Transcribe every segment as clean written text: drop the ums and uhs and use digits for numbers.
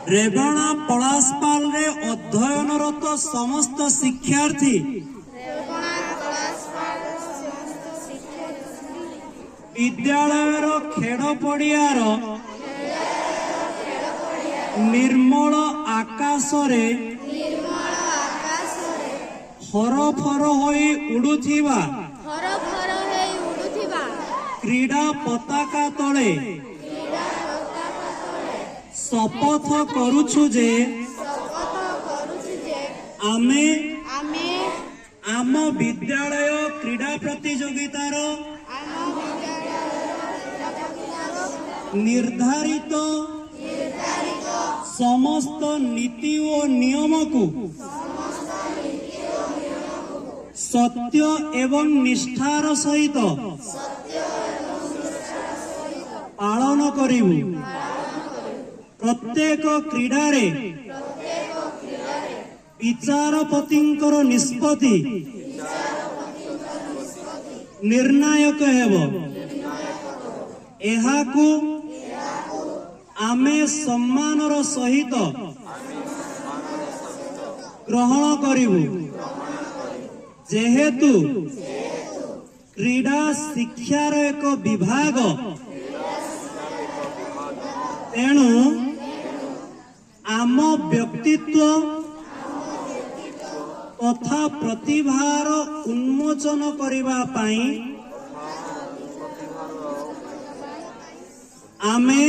रेबणा पलासपाल रे अध्ययनरत समस्त शिक्षार्थी विद्यालयर खेल पड़ियार निर्मल आकाश रे हरफर होई उड़ुथिबा क्रीडा पताका तले शपथ करूछु जे आमे आम विद्यालय क्रीडा प्रतियोगितार निर्धारित समस्त नीति और नियम को सत्य एवं निष्ठार सहित पालन करिबु। प्रत्येक क्रीडा रे विचारपतिंकर निष्पत्ति निर्णायक हेबो। एहाकु आमे सम्मानर सहित ग्रहण करिबु जेहेतु क्रीडा शिक्षार एक विभाग तेणु आम व्यक्तित्व तथा प्रतिभार उन्मोचन करिबा पाई आमे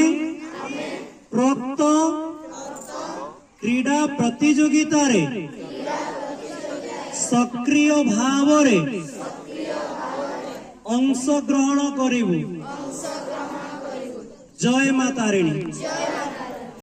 प्रोक्त क्रीडा प्रतियोगिता रे सक्रिय भाव रे अंश ग्रहण करिबु। जय माता रानी।